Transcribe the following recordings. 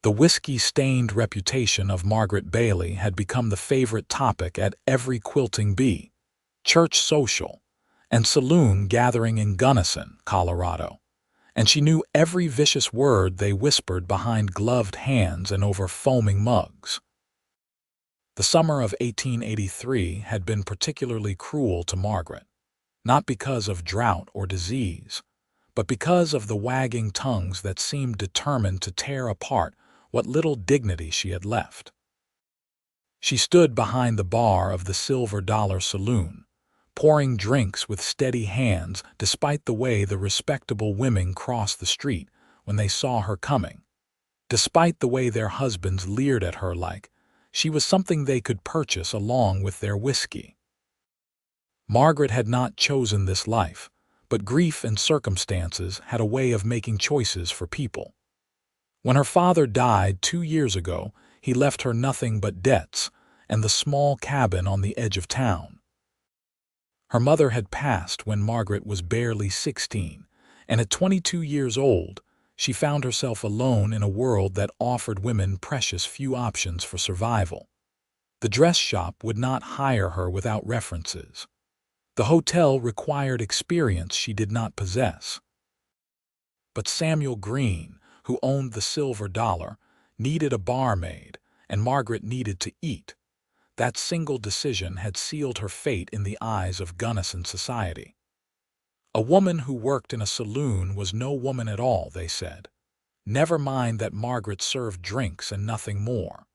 The whiskey-stained reputation of Margaret Bailey had become the favorite topic at every quilting bee, church social, and saloon gathering in Gunnison, Colorado, and she knew every vicious word they whispered behind gloved hands and over foaming mugs. The summer of 1883 had been particularly cruel to Margaret, not because of drought or disease, but because of the wagging tongues that seemed determined to tear apart what little dignity she had left. She stood behind the bar of the Silver Dollar Saloon, pouring drinks with steady hands despite the way the respectable women crossed the street when they saw her coming, despite the way their husbands leered at her like she was something they could purchase along with their whiskey. Margaret had not chosen this life, but grief and circumstances had a way of making choices for people. When her father died 2 years ago, he left her nothing but debts and the small cabin on the edge of town. Her mother had passed when Margaret was barely 16, and at 22 years old, she found herself alone in a world that offered women precious few options for survival. The dress shop would not hire her without references. The hotel required experience she did not possess. But Samuel Green, who owned the Silver Dollar, needed a barmaid, and Margaret needed to eat. That single decision had sealed her fate in the eyes of Gunnison society. A woman who worked in a saloon was no woman at all, they said. Never mind that Margaret served drinks and nothing more.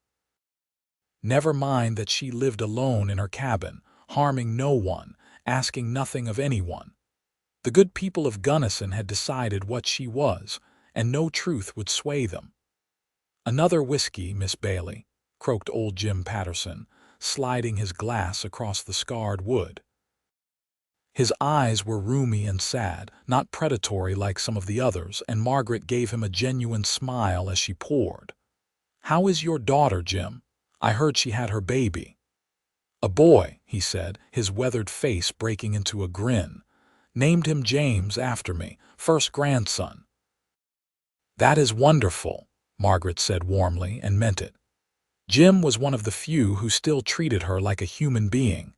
Never mind that she lived alone in her cabin, harming no one, asking nothing of anyone. The good people of Gunnison had decided what she was, and no truth would sway them. "Another whiskey, Miss Bailey," croaked old Jim Patterson, sliding his glass across the scarred wood. His eyes were rheumy and sad, not predatory like some of the others, and Margaret gave him a genuine smile as she poured. "How is your daughter, Jim? I heard she had her baby." "A boy," he said, his weathered face breaking into a grin. "Named him James after me, first grandson." "That is wonderful," Margaret said warmly, and meant it. Jim was one of the few who still treated her like a human being.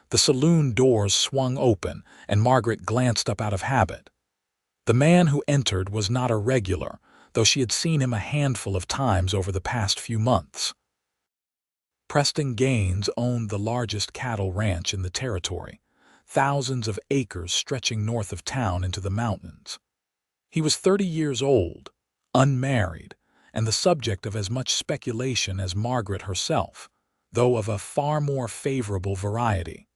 The saloon doors swung open, and Margaret glanced up out of habit. The man who entered was not a regular, though she had seen him a handful of times over the past few months. Preston Gaines owned the largest cattle ranch in the territory, thousands of acres stretching north of town into the mountains. He was 30 years old, unmarried, and the subject of as much speculation as Margaret herself, though of a far more favorable variety.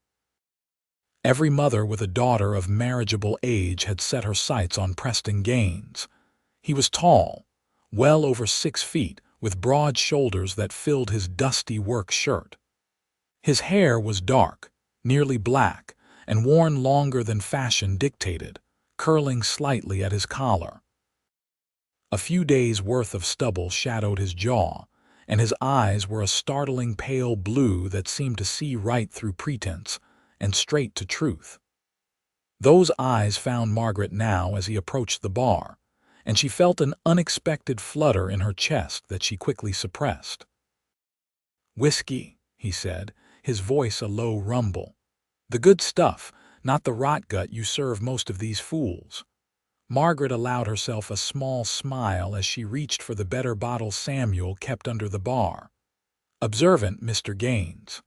Every mother with a daughter of marriageable age had set her sights on Preston Gaines. He was tall, well over 6 feet, with broad shoulders that filled his dusty work shirt. His hair was dark, nearly black, and worn longer than fashion dictated, curling slightly at his collar. A few days' worth of stubble shadowed his jaw, and his eyes were a startling pale blue that seemed to see right through pretense and straight to truth. Those eyes found Margaret now as he approached the bar, and she felt an unexpected flutter in her chest that she quickly suppressed. "Whiskey," he said, his voice a low rumble. "The good stuff, not the rotgut you serve most of these fools." Margaret allowed herself a small smile as she reached for the better bottle Samuel kept under the bar. "Observant, Mr. Gaines."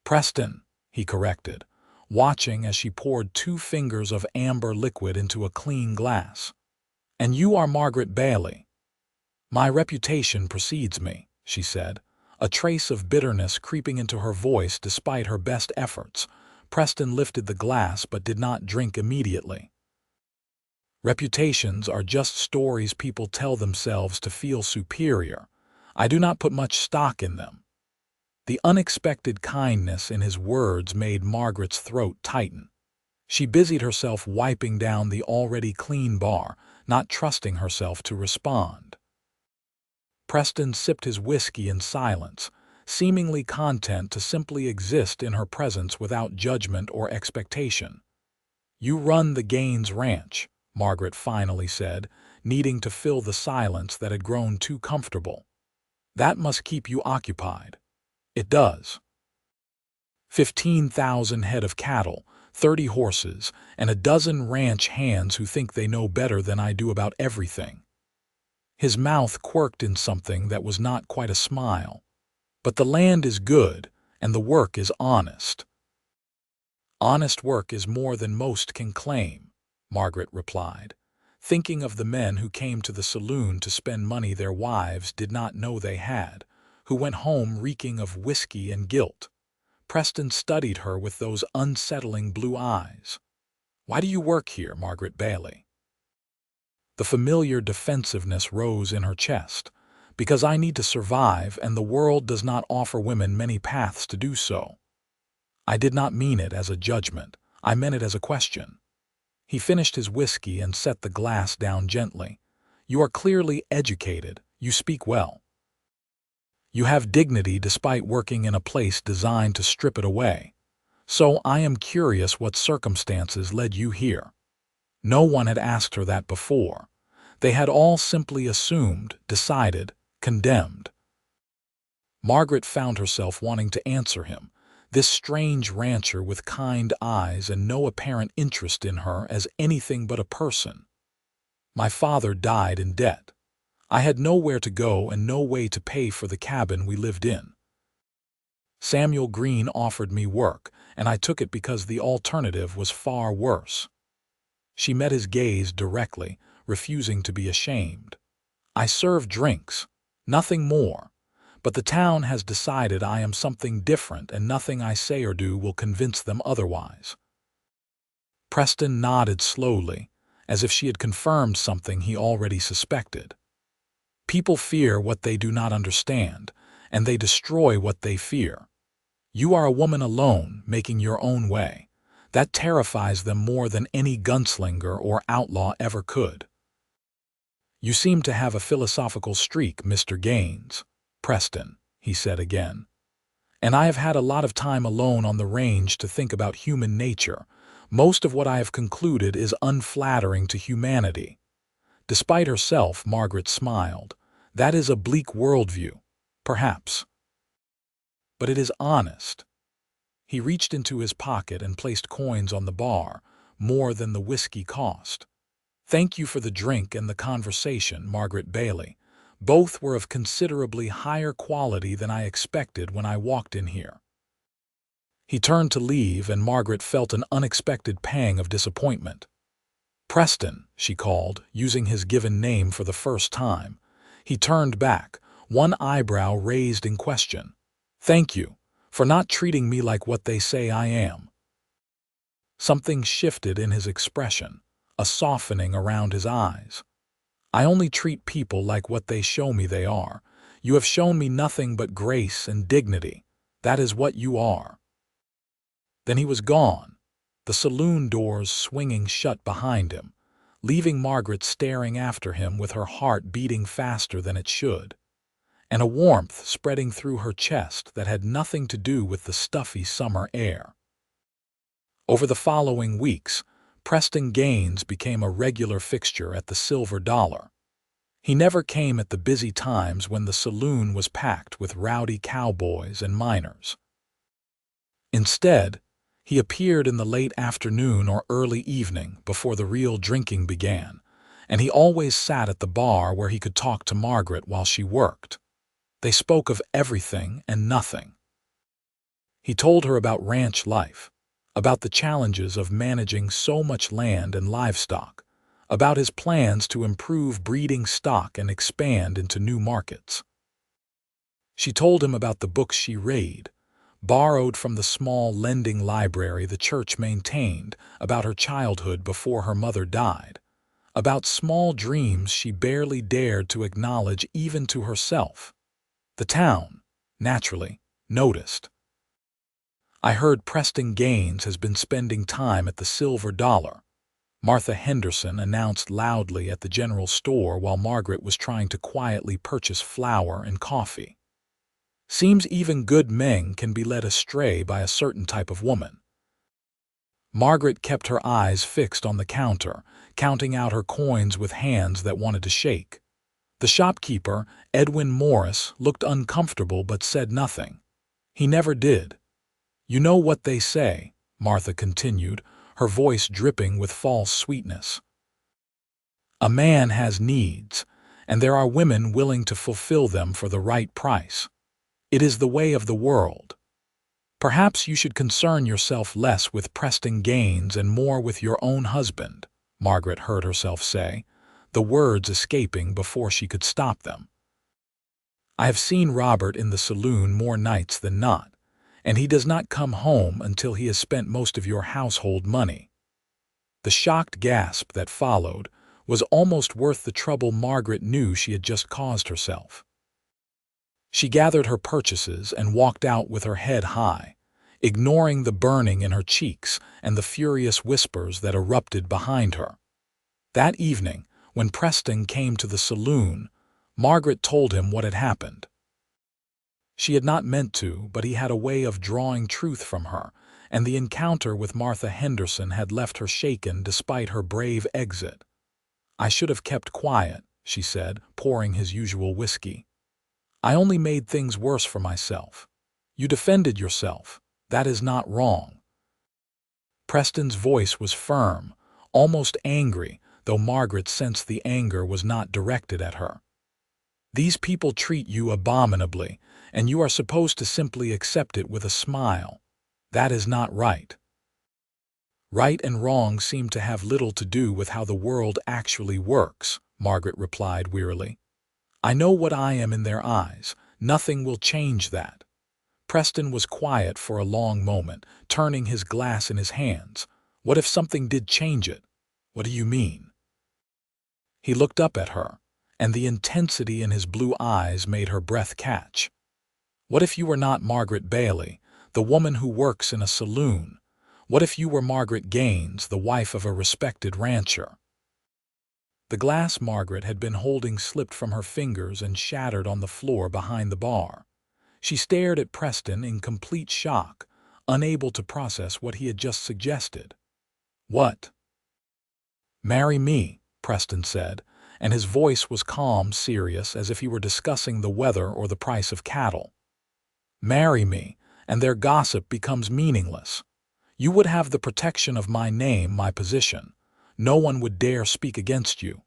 "Preston," he corrected, watching as she poured 2 fingers of amber liquid into a clean glass. "And you are Margaret Bailey." "My reputation precedes me," she said, a trace of bitterness creeping into her voice despite her best efforts. Preston lifted the glass but did not drink immediately. "Reputations are just stories people tell themselves to feel superior. I do not put much stock in them." The unexpected kindness in his words made Margaret's throat tighten. She busied herself wiping down the already clean bar, not trusting herself to respond. Preston sipped his whiskey in silence, seemingly content to simply exist in her presence without judgment or expectation. "You run the Gaines ranch," Margaret finally said, needing to fill the silence that had grown too comfortable. That must keep you occupied. It does. 15,000 head of cattle, 30 horses, and a dozen ranch hands who think they know better than I do about everything. His mouth quirked in something that was not quite a smile. But the land is good, and the work is honest. Honest work is more than most can claim, Margaret replied, thinking of the men who came to the saloon to spend money their wives did not know they had, who went home reeking of whiskey and guilt. Preston studied her with those unsettling blue eyes. "Why do you work here, Margaret Bailey?" The familiar defensiveness rose in her chest. "Because I need to survive, and the world does not offer women many paths to do so." I did not mean it as a judgment. I meant it as a question. He finished his whiskey and set the glass down gently. "You are clearly educated. You speak well. You have dignity despite working in a place designed to strip it away. So I am curious what circumstances led you here." No one had asked her that before. They had all simply assumed, decided, condemned. Margaret found herself wanting to answer him, this strange rancher with kind eyes and no apparent interest in her as anything but a person. "My father died in debt. I had nowhere to go and no way to pay for the cabin we lived in. Samuel Green offered me work, and I took it because the alternative was far worse." She met his gaze directly, refusing to be ashamed. "I serve drinks, nothing more. But the town has decided I am something different, and nothing I say or do will convince them otherwise." Preston nodded slowly, as if she had confirmed something he already suspected. People fear what they do not understand, and they destroy what they fear. You are a woman alone, making your own way. That terrifies them more than any gunslinger or outlaw ever could. "You seem to have a philosophical streak, Mr. Gaines, Preston," he said again. "And I have had a lot of time alone on the range to think about human nature. Most of what I have concluded is unflattering to humanity." Despite herself, Margaret smiled. "That is a bleak worldview, perhaps. But it is honest." He reached into his pocket and placed coins on the bar, more than the whiskey cost. "Thank you for the drink and the conversation, Margaret Bailey. Both were of considerably higher quality than I expected when I walked in here." He turned to leave, and Margaret felt an unexpected pang of disappointment. "Preston," she called, using his given name for the first time. He turned back, one eyebrow raised in question. "Thank you for not treating me like what they say I am." Something shifted in his expression, a softening around his eyes. "I only treat people like what they show me they are. You have shown me nothing but grace and dignity. That is what you are." Then he was gone, the saloon doors swinging shut behind him, leaving Margaret staring after him with her heart beating faster than it should, and a warmth spreading through her chest that had nothing to do with the stuffy summer air. Over the following weeks, Preston Gaines became a regular fixture at the Silver Dollar. He never came at the busy times when the saloon was packed with rowdy cowboys and miners. Instead, he appeared in the late afternoon or early evening before the real drinking began, and he always sat at the bar where he could talk to Margaret while she worked. They spoke of everything and nothing. He told her about ranch life, about the challenges of managing so much land and livestock, about his plans to improve breeding stock and expand into new markets. She told him about the books she read, borrowed from the small lending library the church maintained, about her childhood before her mother died, about small dreams she barely dared to acknowledge even to herself. The town, naturally, noticed. "I heard Preston Gaines has been spending time at the Silver Dollar," Martha Henderson announced loudly at the general store while Margaret was trying to quietly purchase flour and coffee. "Seems even good men can be led astray by a certain type of woman." Margaret kept her eyes fixed on the counter, counting out her coins with hands that wanted to shake. The shopkeeper, Edwin Morris, looked uncomfortable but said nothing. He never did. "You know what they say," Martha continued, her voice dripping with false sweetness. "A man has needs, and there are women willing to fulfill them for the right price. It is the way of the world. Perhaps you should concern yourself less with Preston Gaines and more with your own husband," Margaret heard herself say, the words escaping before she could stop them. "I have seen Robert in the saloon more nights than not, and he does not come home until he has spent most of your household money." The shocked gasp that followed was almost worth the trouble Margaret knew she had just caused herself. She gathered her purchases and walked out with her head high, ignoring the burning in her cheeks and the furious whispers that erupted behind her. That evening, when Preston came to the saloon, Margaret told him what had happened. She had not meant to, but he had a way of drawing truth from her, and the encounter with Martha Henderson had left her shaken despite her brave exit. "I should have kept quiet," she said, pouring his usual whiskey. "I only made things worse for myself. You defended yourself. That is not wrong." Preston's voice was firm, almost angry, though Margaret sensed the anger was not directed at her. "These people treat you abominably, and you are supposed to simply accept it with a smile. That is not right." "Right and wrong seem to have little to do with how the world actually works," Margaret replied wearily. "I know what I am in their eyes. Nothing will change that." Preston was quiet for a long moment, turning his glass in his hands. "What if something did change it?" "What do you mean?" He looked up at her, and the intensity in his blue eyes made her breath catch. "What if you were not Margaret Bailey, the woman who works in a saloon? What if you were Margaret Gaines, the wife of a respected rancher?" The glass Margaret had been holding slipped from her fingers and shattered on the floor behind the bar. She stared at Preston in complete shock, unable to process what he had just suggested. "What?" "Marry me," Preston said, and his voice was calm, serious, as if he were discussing the weather or the price of cattle. "Marry me, and their gossip becomes meaningless. You would have the protection of my name, my position. No one would dare speak against you."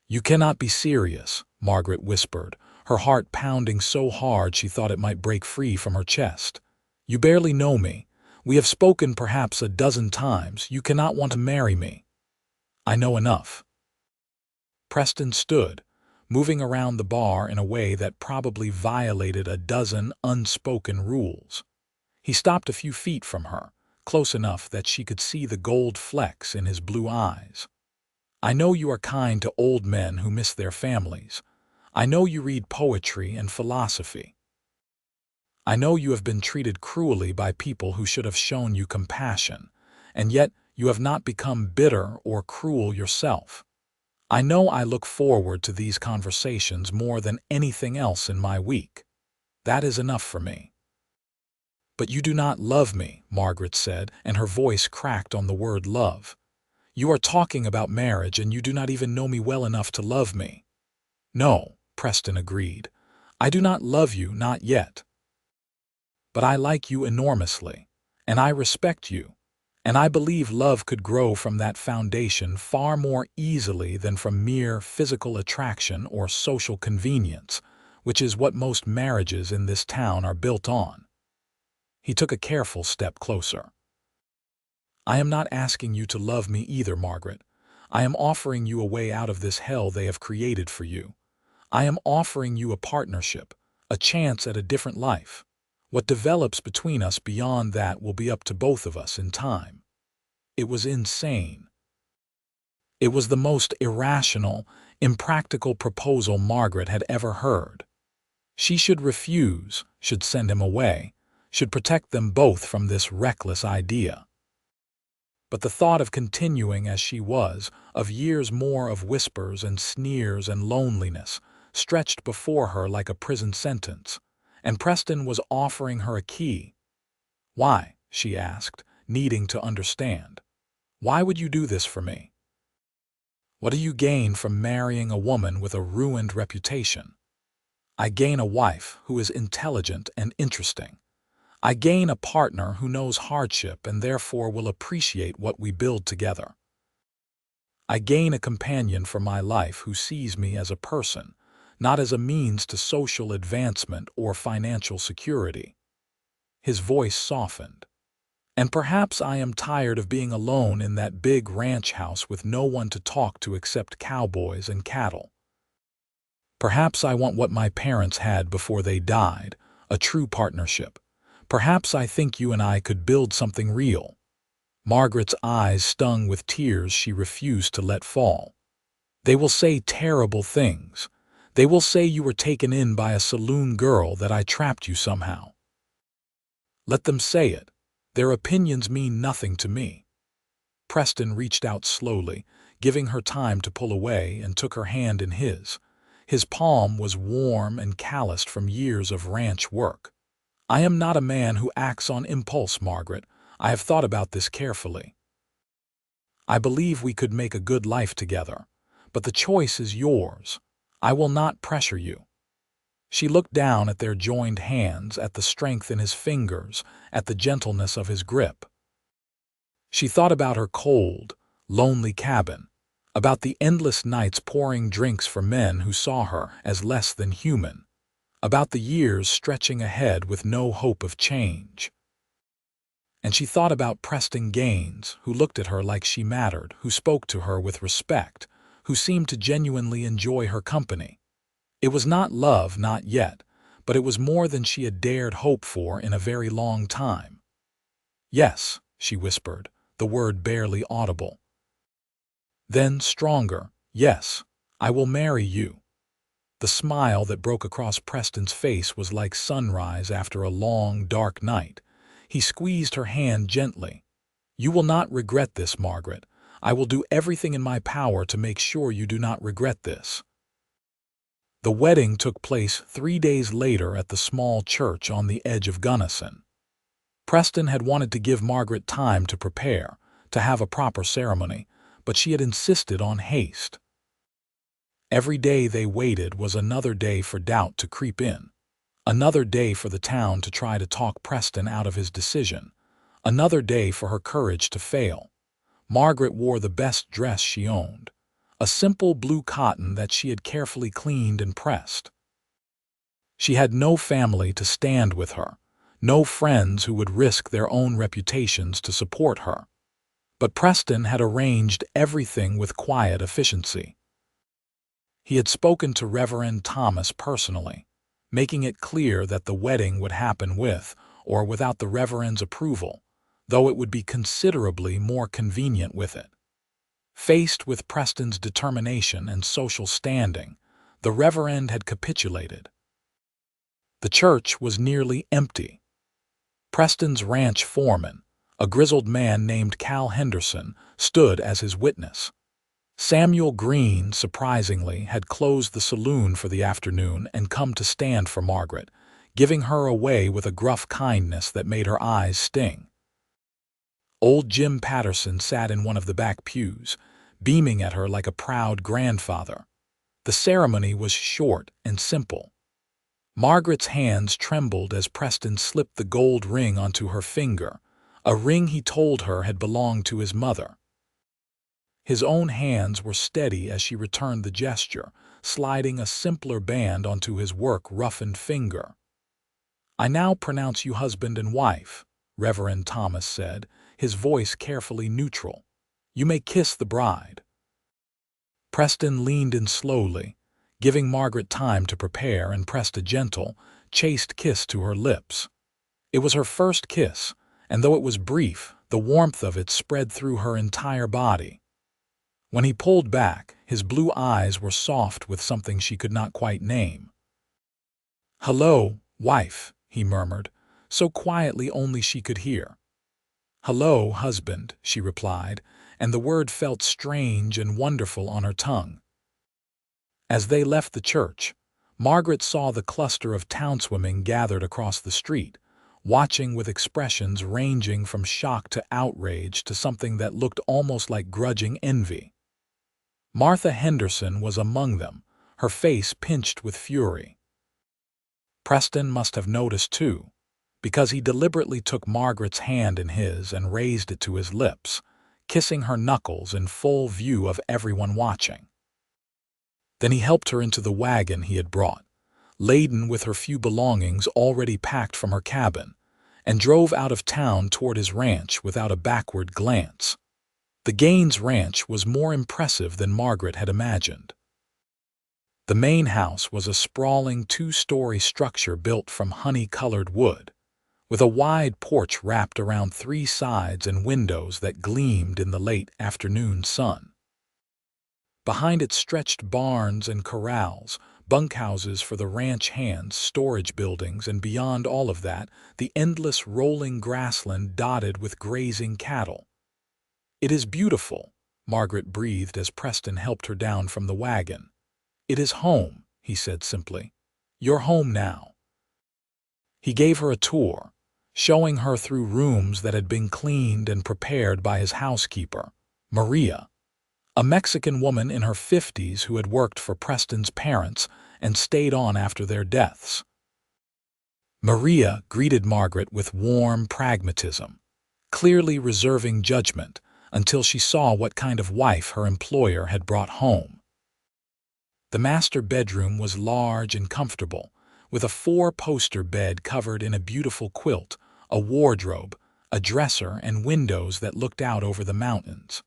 "You cannot be serious," Margaret whispered, her heart pounding so hard she thought it might break free from her chest. "You barely know me. We have spoken perhaps a dozen times. You cannot want to marry me." "I know enough." Preston stood, moving around the bar in a way that probably violated a dozen unspoken rules. He stopped a few feet from her, close enough that she could see the gold flecks in his blue eyes. "I know you are kind to old men who miss their families. I know you read poetry and philosophy. I know you have been treated cruelly by people who should have shown you compassion, and yet you have not become bitter or cruel yourself. I know I look forward to these conversations more than anything else in my week. That is enough for me." "But you do not love me," Margaret said, and her voice cracked on the word love. "You are talking about marriage, and you do not even know me well enough to love me." "No," Preston agreed. "I do not love you, not yet. But I like you enormously, and I respect you, and I believe love could grow from that foundation far more easily than from mere physical attraction or social convenience, which is what most marriages in this town are built on." He took a careful step closer. "I am not asking you to love me either, Margaret. I am offering you a way out of this hell they have created for you. I am offering you a partnership, a chance at a different life. What develops between us beyond that will be up to both of us in time." It was insane. It was the most irrational, impractical proposal Margaret had ever heard. She should refuse, should send him away, should protect them both from this reckless idea. But the thought of continuing as she was, of years more of whispers and sneers and loneliness, stretched before her like a prison sentence, and Preston was offering her a key. "Why?" she asked, needing to understand. "Why would you do this for me?" What do you gain from marrying a woman with a ruined reputation? I gain a wife who is intelligent and interesting. I gain a partner who knows hardship and therefore will appreciate what we build together. I gain a companion for my life who sees me as a person, not as a means to social advancement or financial security. His voice softened. And perhaps I am tired of being alone in that big ranch house with no one to talk to except cowboys and cattle. Perhaps I want what my parents had before they died, a true partnership. Perhaps I think you and I could build something real. Margaret's eyes stung with tears she refused to let fall. They will say terrible things. They will say you were taken in by a saloon girl, that I trapped you somehow. Let them say it. Their opinions mean nothing to me. Preston reached out slowly, giving her time to pull away, and took her hand in his. His palm was warm and calloused from years of ranch work. I am not a man who acts on impulse, Margaret. I have thought about this carefully. I believe we could make a good life together, but the choice is yours. I will not pressure you. She looked down at their joined hands, at the strength in his fingers, at the gentleness of his grip. She thought about her cold, lonely cabin, about the endless nights pouring drinks for men who saw her as less than human, about the years stretching ahead with no hope of change. And she thought about Preston Gaines, who looked at her like she mattered, who spoke to her with respect, who seemed to genuinely enjoy her company. It was not love, not yet, but it was more than she had dared hope for in a very long time. Yes, she whispered, the word barely audible. Then, stronger, yes, I will marry you. The smile that broke across Preston's face was like sunrise after a long, dark night. He squeezed her hand gently. You will not regret this, Margaret. I will do everything in my power to make sure you do not regret this. The wedding took place 3 days later at the small church on the edge of Gunnison. Preston had wanted to give Margaret time to prepare, to have a proper ceremony, but she had insisted on haste. Every day they waited was another day for doubt to creep in, another day for the town to try to talk Preston out of his decision, another day for her courage to fail. Margaret wore the best dress she owned, a simple blue cotton that she had carefully cleaned and pressed. She had no family to stand with her, no friends who would risk their own reputations to support her. But Preston had arranged everything with quiet efficiency. He had spoken to Reverend Thomas personally, making it clear that the wedding would happen with or without the Reverend's approval, though it would be considerably more convenient with it. Faced with Preston's determination and social standing, the Reverend had capitulated. The church was nearly empty. Preston's ranch foreman, a grizzled man named Cal Henderson, stood as his witness. Samuel Green, surprisingly, had closed the saloon for the afternoon and come to stand for Margaret, giving her away with a gruff kindness that made her eyes sting. Old Jim Patterson sat in one of the back pews, beaming at her like a proud grandfather. The ceremony was short and simple. Margaret's hands trembled as Preston slipped the gold ring onto her finger, a ring he told her had belonged to his mother. His own hands were steady as she returned the gesture, sliding a simpler band onto his work-roughened finger. I now pronounce you husband and wife, Reverend Thomas said, his voice carefully neutral. You may kiss the bride. Preston leaned in slowly, giving Margaret time to prepare, and pressed a gentle, chaste kiss to her lips. It was her first kiss, and though it was brief, the warmth of it spread through her entire body. When he pulled back, his blue eyes were soft with something she could not quite name. "Hello, wife," he murmured, so quietly only she could hear. "Hello, husband," she replied, and the word felt strange and wonderful on her tongue. As they left the church, Margaret saw the cluster of townswomen gathered across the street, watching with expressions ranging from shock to outrage to something that looked almost like grudging envy. Martha Henderson was among them, her face pinched with fury. Preston must have noticed too, because he deliberately took Margaret's hand in his and raised it to his lips, kissing her knuckles in full view of everyone watching. Then he helped her into the wagon he had brought, laden with her few belongings already packed from her cabin, and drove out of town toward his ranch without a backward glance. The Gaines ranch was more impressive than Margaret had imagined. The main house was a sprawling two-story structure built from honey-colored wood, with a wide porch wrapped around three sides and windows that gleamed in the late afternoon sun. Behind it stretched barns and corrals, bunkhouses for the ranch hands, storage buildings, and beyond all of that, the endless rolling grassland dotted with grazing cattle. "It is beautiful," Margaret breathed as Preston helped her down from the wagon. "It is home," he said simply. "You're home now." He gave her a tour, showing her through rooms that had been cleaned and prepared by his housekeeper, Maria, a Mexican woman in her 50s who had worked for Preston's parents and stayed on after their deaths. Maria greeted Margaret with warm pragmatism, clearly reserving judgment until she saw what kind of wife her employer had brought home. The master bedroom was large and comfortable, with a four-poster bed covered in a beautiful quilt, a wardrobe, a dresser, and windows that looked out over the mountains.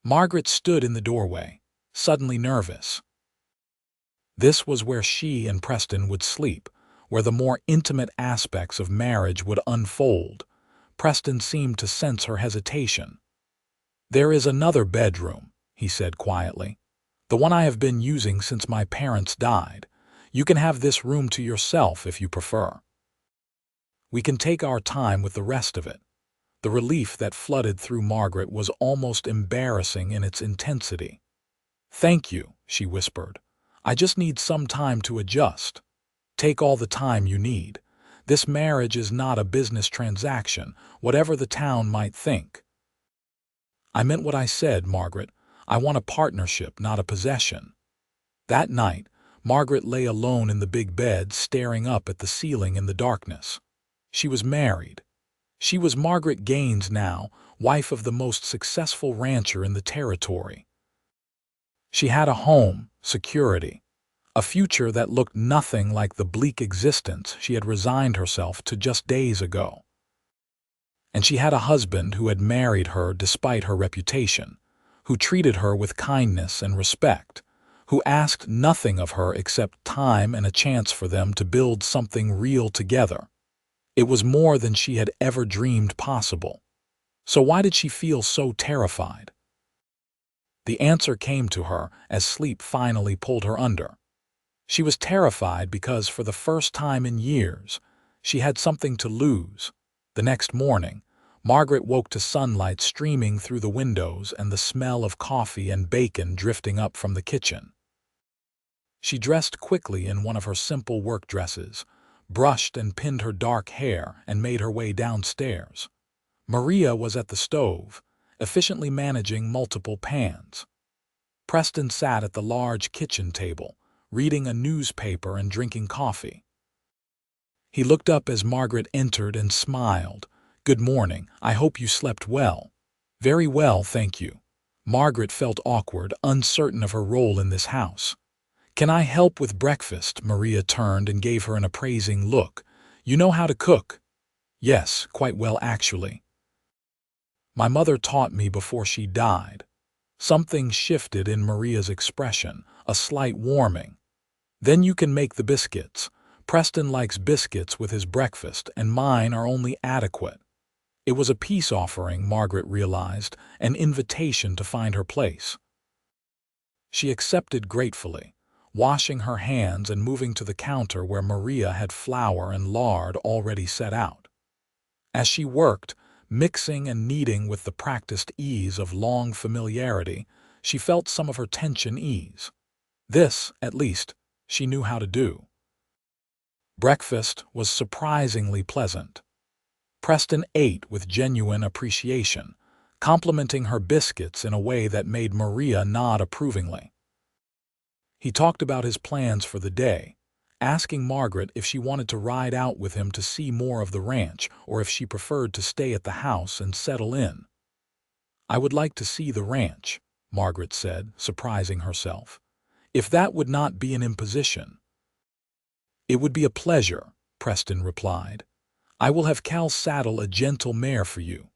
Margaret stood in the doorway, suddenly nervous. This was where she and Preston would sleep, where the more intimate aspects of marriage would unfold. Preston seemed to sense her hesitation. "There is another bedroom," he said quietly. "The one I have been using since my parents died. You can have this room to yourself if you prefer. We can take our time with the rest of it." The relief that flooded through Margaret was almost embarrassing in its intensity. "Thank you," she whispered. "I just need some time to adjust." "Take all the time you need. This marriage is not a business transaction, whatever the town might think." "I meant what I said, Margaret. I want a partnership, not a possession." That night, Margaret lay alone in the big bed, staring up at the ceiling in the darkness. She was married. She was Margaret Gaines now, wife of the most successful rancher in the territory. She had a home, security, a future that looked nothing like the bleak existence she had resigned herself to just days ago. And she had a husband who had married her despite her reputation, who treated her with kindness and respect, who asked nothing of her except time and a chance for them to build something real together. It was more than she had ever dreamed possible. So why did she feel so terrified? The answer came to her as sleep finally pulled her under. She was terrified because for the first time in years, she had something to lose. The next morning, Margaret woke to sunlight streaming through the windows and the smell of coffee and bacon drifting up from the kitchen. She dressed quickly in one of her simple work dresses, brushed and pinned her dark hair, and made her way downstairs. Maria was at the stove, efficiently managing multiple pans. Preston sat at the large kitchen table, reading a newspaper and drinking coffee. He looked up as Margaret entered and smiled. "Good morning. I hope you slept well." "Very well, thank you." Margaret felt awkward, uncertain of her role in this house. "Can I help with breakfast?" Maria turned and gave her an appraising look. "You know how to cook?" "Yes, quite well actually. My mother taught me before she died." Something shifted in Maria's expression, a slight warming. "Then you can make the biscuits. Preston likes biscuits with his breakfast, and mine are only adequate." It was a peace offering, Margaret realized, an invitation to find her place. She accepted gratefully, washing her hands and moving to the counter where Maria had flour and lard already set out. As she worked, mixing and kneading with the practiced ease of long familiarity, she felt some of her tension ease. This, at least, she knew how to do. Breakfast was surprisingly pleasant. Preston ate with genuine appreciation, complimenting her biscuits in a way that made Maria nod approvingly. He talked about his plans for the day, asking Margaret if she wanted to ride out with him to see more of the ranch or if she preferred to stay at the house and settle in. "I would like to see the ranch," Margaret said, surprising herself. "If that would not be an imposition." "It would be a pleasure," Preston replied. "I will have Cal saddle a gentle mare for you."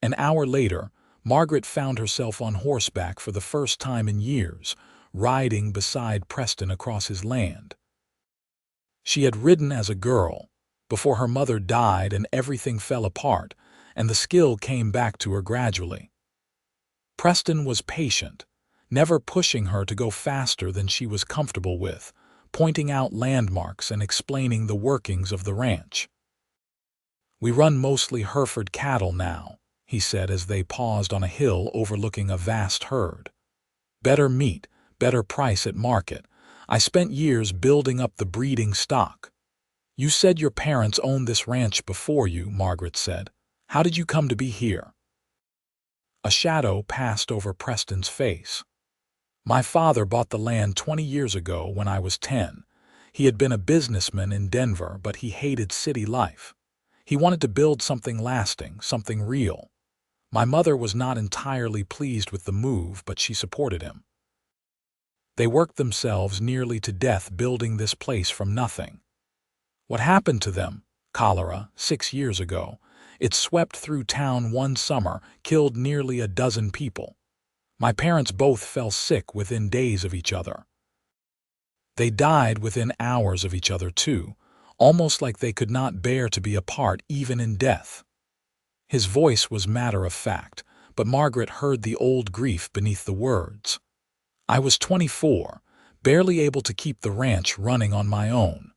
An hour later, Margaret found herself on horseback for the first time in years, riding beside Preston across his land. She had ridden as a girl, before her mother died and everything fell apart, and the skill came back to her gradually. Preston was patient, never pushing her to go faster than she was comfortable with, pointing out landmarks and explaining the workings of the ranch. "We run mostly Hereford cattle now," he said as they paused on a hill overlooking a vast herd. "Better meat, better price at market. I spent years building up the breeding stock." "You said your parents owned this ranch before you," Margaret said. "How did you come to be here?" A shadow passed over Preston's face. "My father bought the land 20 years ago when I was 10. He had been a businessman in Denver, but he hated city life. He wanted to build something lasting, something real. My mother was not entirely pleased with the move, but she supported him. They worked themselves nearly to death building this place from nothing. What happened to them? Cholera, 6 years ago. It swept through town one summer, killed nearly a dozen people. My parents both fell sick within days of each other. They died within hours of each other too, almost like they could not bear to be apart even in death." His voice was matter-of-fact, but Margaret heard the old grief beneath the words. "I was 24, barely able to keep the ranch running on my own.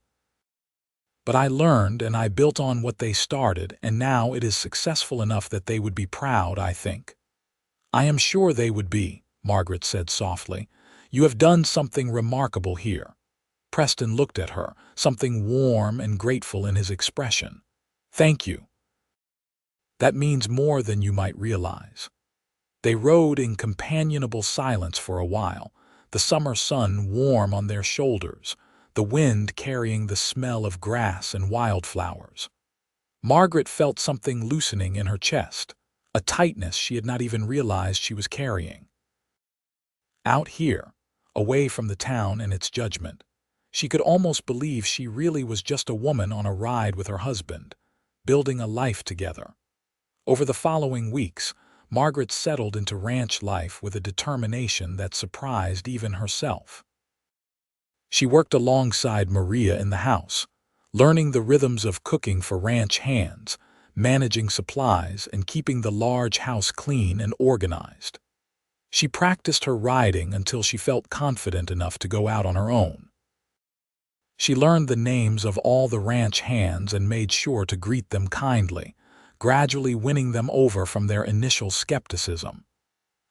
But I learned and I built on what they started, and now it is successful enough that they would be proud, I think." "I am sure they would be," Margaret said softly. "You have done something remarkable here." Preston looked at her, something warm and grateful in his expression. "Thank you. That means more than you might realize." They rode in companionable silence for a while, the summer sun warm on their shoulders, the wind carrying the smell of grass and wildflowers. Margaret felt something loosening in her chest, a tightness she had not even realized she was carrying. Out here, away from the town and its judgment, she could almost believe she really was just a woman on a ride with her husband, building a life together. Over the following weeks, Margaret settled into ranch life with a determination that surprised even herself. She worked alongside Maria in the house, learning the rhythms of cooking for ranch hands, managing supplies, and keeping the large house clean and organized. She practiced her riding until she felt confident enough to go out on her own. She learned the names of all the ranch hands and made sure to greet them kindly, gradually winning them over from their initial skepticism.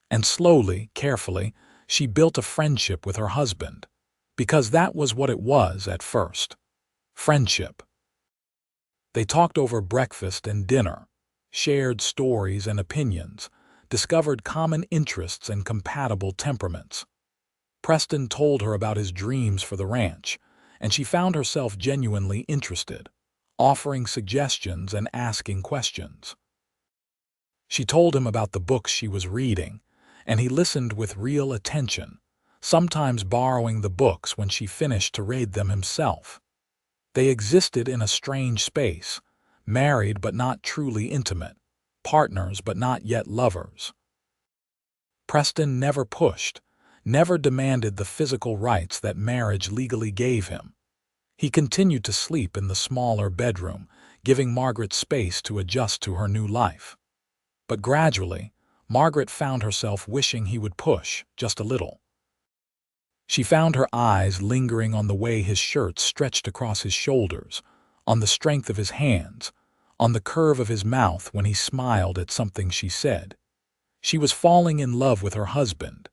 And slowly, carefully, she built a friendship with her husband, because that was what it was at first. Friendship. They talked over breakfast and dinner, shared stories and opinions, discovered common interests and compatible temperaments. Preston told her about his dreams for the ranch, and she found herself genuinely interested, offering suggestions and asking questions. She told him about the books she was reading, and he listened with real attention, sometimes borrowing the books when she finished to read them himself. They existed in a strange space, married but not truly intimate, partners but not yet lovers. Preston never pushed, never demanded the physical rights that marriage legally gave him. He continued to sleep in the smaller bedroom, giving Margaret space to adjust to her new life. But gradually, Margaret found herself wishing he would push just a little. She found her eyes lingering on the way his shirt stretched across his shoulders, on the strength of his hands, on the curve of his mouth when he smiled at something she said. She was falling in love with her husband,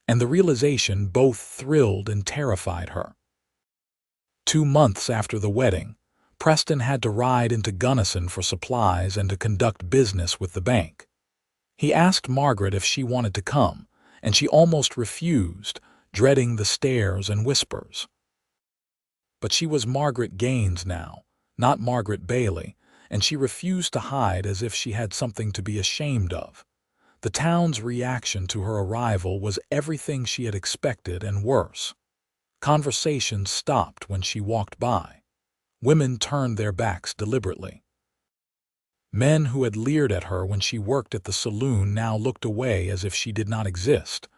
and the realization both thrilled and terrified her. 2 months after the wedding, Preston had to ride into Gunnison for supplies and to conduct business with the bank. He asked Margaret if she wanted to come, and she almost refused, dreading the stares and whispers. But she was Margaret Gaines now, not Margaret Bailey, and she refused to hide as if she had something to be ashamed of. The town's reaction to her arrival was everything she had expected and worse. Conversations stopped when she walked by. Women turned their backs deliberately. Men who had leered at her when she worked at the saloon now looked away as if she did not exist,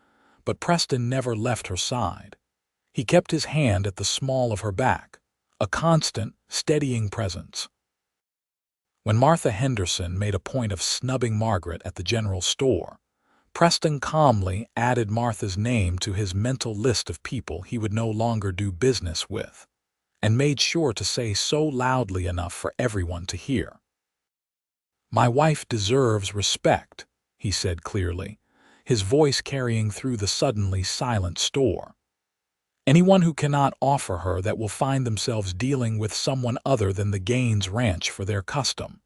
but Preston never left her side. He kept his hand at the small of her back, a constant, steadying presence. When Martha Henderson made a point of snubbing Margaret at the general store, Preston calmly added Martha's name to his mental list of people he would no longer do business with, and made sure to say so loudly enough for everyone to hear. "My wife deserves respect," he said clearly, his voice carrying through the suddenly silent store. "Anyone who cannot offer her that will find themselves dealing with someone other than the Gaines Ranch for their custom.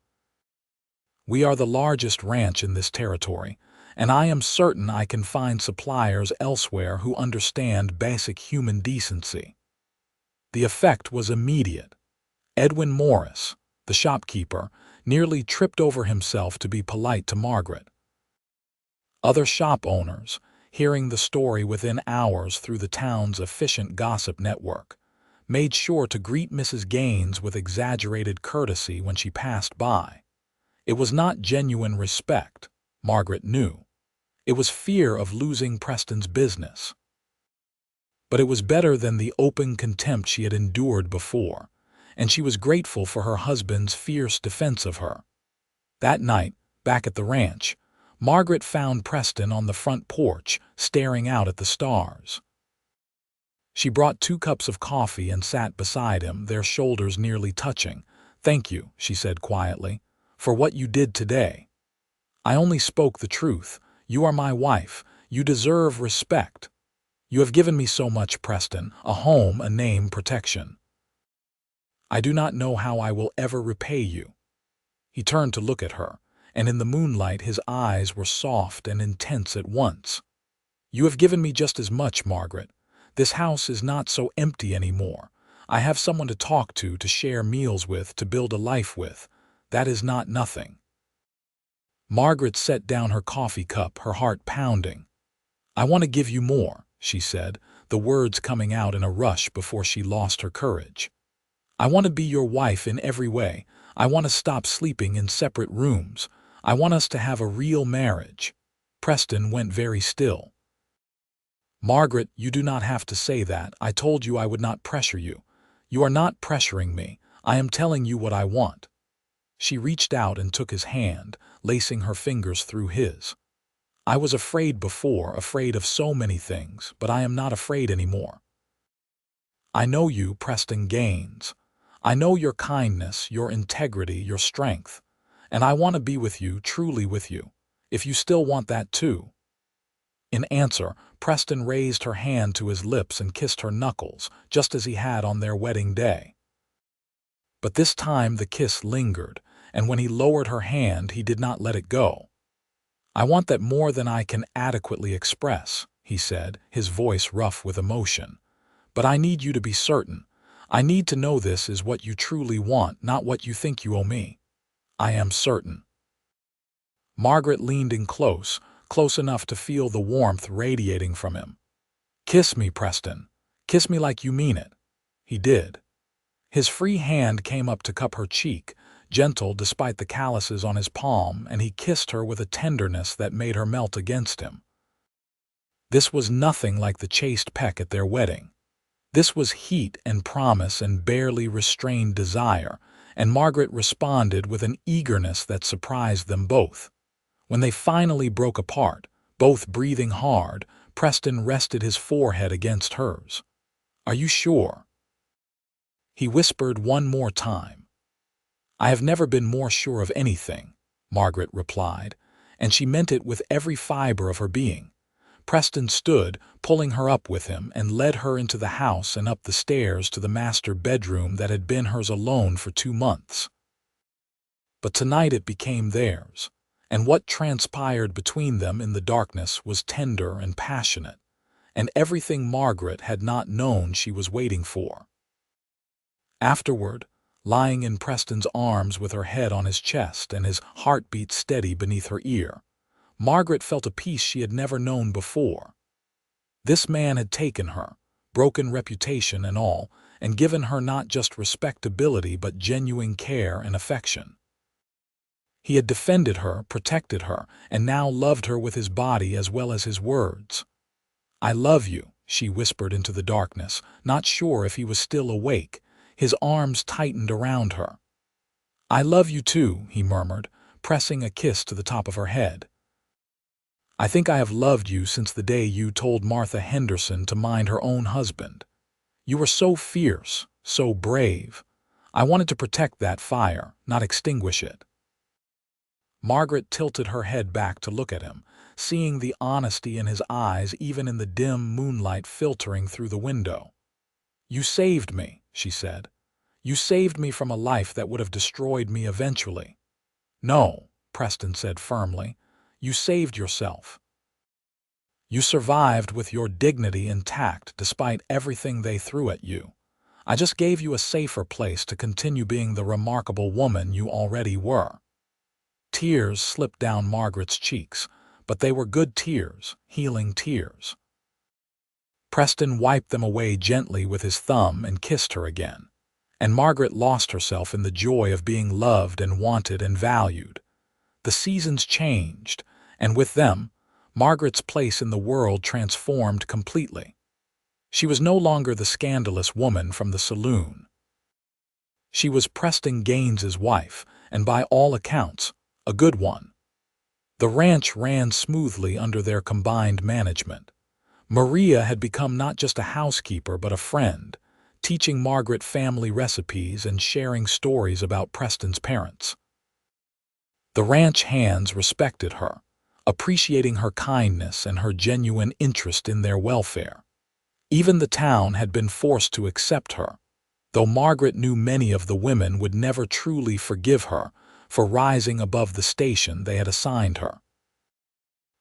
We are the largest ranch in this territory, and I am certain I can find suppliers elsewhere who understand basic human decency." The effect was immediate. Edwin Morris, the shopkeeper, nearly tripped over himself to be polite to Margaret. Other shop owners, hearing the story within hours through the town's efficient gossip network, made sure to greet Mrs. Gaines with exaggerated courtesy when she passed by. It was not genuine respect, Margaret knew. It was fear of losing Preston's business. But it was better than the open contempt she had endured before, and she was grateful for her husband's fierce defense of her. That night, back at the ranch, Margaret found Preston on the front porch, staring out at the stars. She brought 2 cups of coffee and sat beside him, their shoulders nearly touching. "Thank you," she said quietly, "for what you did today. I only spoke the truth. You are my wife. You deserve respect. You have given me so much, Preston, a home, a name, protection. I do not know how I will ever repay you." He turned to look at her, and in the moonlight his eyes were soft and intense at once. "You have given me just as much, Margaret. This house is not so empty anymore. I have someone to talk to share meals with, to build a life with. That is not nothing." Margaret set down her coffee cup, her heart pounding. "I want to give you more," she said, the words coming out in a rush before she lost her courage. "I want to be your wife in every way. I want to stop sleeping in separate rooms. I want us to have a real marriage." Preston went very still. "Margaret, you do not have to say that. I told you I would not pressure you. You are not pressuring me. I am telling you what I want." She reached out and took his hand, lacing her fingers through his. "I was afraid before, afraid of so many things, but I am not afraid anymore. I know you, Preston Gaines. I know your kindness, your integrity, your strength, and I want to be with you, truly with you, if you still want that too." In answer, Preston raised her hand to his lips and kissed her knuckles, just as he had on their wedding day. But this time the kiss lingered, and when he lowered her hand, he did not let it go. "I want that more than I can adequately express," he said, his voice rough with emotion. "But I need you to be certain. I need to know this is what you truly want, not what you think you owe me. I am certain." Margaret leaned in close enough to feel the warmth radiating from him. "Kiss me, Preston. Kiss me like you mean it." He did. His free hand came up to cup her cheek, gentle despite the calluses on his palm, and he kissed her with a tenderness that made her melt against him. This was nothing like the chaste peck at their wedding. This was heat and promise and barely restrained desire, and Margaret responded with an eagerness that surprised them both. When they finally broke apart, both breathing hard, Preston rested his forehead against hers. "Are you sure?" he whispered one more time. "I have never been more sure of anything," Margaret replied, and she meant it with every fiber of her being. Preston stood, pulling her up with him, and led her into the house and up the stairs to the master bedroom that had been hers alone for 2 months. But tonight it became theirs, and what transpired between them in the darkness was tender and passionate, and everything Margaret had not known she was waiting for. Afterward, lying in Preston's arms with her head on his chest and his heartbeat steady beneath her ear, Margaret felt a peace she had never known before. This man had taken her, broken reputation and all, and given her not just respectability but genuine care and affection. He had defended her, protected her, and now loved her with his body as well as his words. "I love you," she whispered into the darkness, not sure if he was still awake. His arms tightened around her. "I love you too," he murmured, pressing a kiss to the top of her head. "I think I have loved you since the day you told Martha Henderson to mind her own husband. You were so fierce, so brave. I wanted to protect that fire, not extinguish it." Margaret tilted her head back to look at him, seeing the honesty in his eyes even in the dim moonlight filtering through the window. "You saved me," she said. "You saved me from a life that would have destroyed me eventually." "No," Preston said firmly. "You saved yourself. You survived with your dignity intact despite everything they threw at you. I just gave you a safer place to continue being the remarkable woman you already were." Tears slipped down Margaret's cheeks, but they were good tears, healing tears. Preston wiped them away gently with his thumb and kissed her again, and Margaret lost herself in the joy of being loved and wanted and valued. The seasons changed, and with them, Margaret's place in the world transformed completely. She was no longer the scandalous woman from the saloon. She was Preston Gaines's wife, and by all accounts, a good one. The ranch ran smoothly under their combined management. Maria had become not just a housekeeper but a friend, teaching Margaret family recipes and sharing stories about Preston's parents. The ranch hands respected her, appreciating her kindness and her genuine interest in their welfare. Even the town had been forced to accept her, though Margaret knew many of the women would never truly forgive her for rising above the station they had assigned her.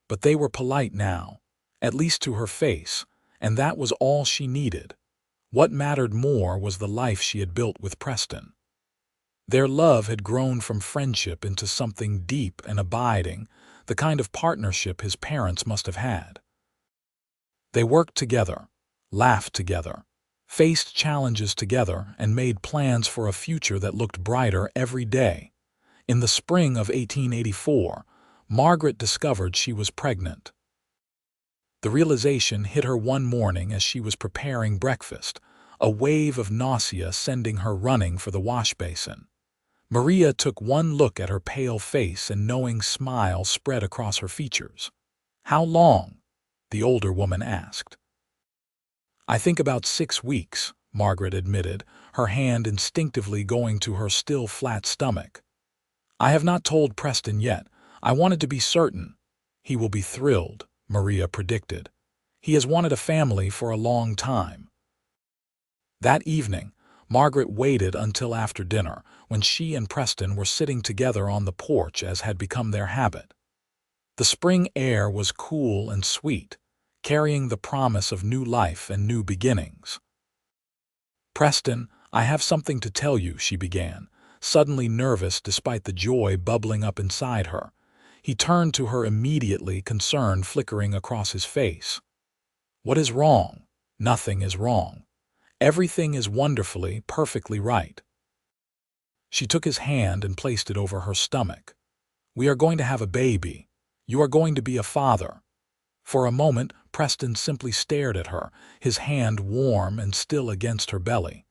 But they were polite now, at least to her face, and that was all she needed. What mattered more was the life she had built with Preston. Their love had grown from friendship into something deep and abiding, the kind of partnership his parents must have had. They worked together, laughed together, faced challenges together, and made plans for a future that looked brighter every day. In the spring of 1884, Margaret discovered she was pregnant. The realization hit her one morning as she was preparing breakfast, a wave of nausea sending her running for the wash basin. Maria took one look at her pale face and a knowing smile spread across her features. "How long?" the older woman asked. "I think about 6 weeks," Margaret admitted, her hand instinctively going to her still flat stomach. "I have not told Preston yet. I wanted to be certain." "He will be thrilled," Maria predicted. "He has wanted a family for a long time." That evening, Margaret waited until after dinner, when she and Preston were sitting together on the porch as had become their habit. The spring air was cool and sweet, carrying the promise of new life and new beginnings. "Preston, I have something to tell you," she began, suddenly nervous despite the joy bubbling up inside her. He turned to her immediately, concern flickering across his face. "What is wrong?" "Nothing is wrong. Everything is wonderfully, perfectly right." She took his hand and placed it over her stomach. "We are going to have a baby. You are going to be a father." For a moment, Preston simply stared at her, his hand warm and still against her belly.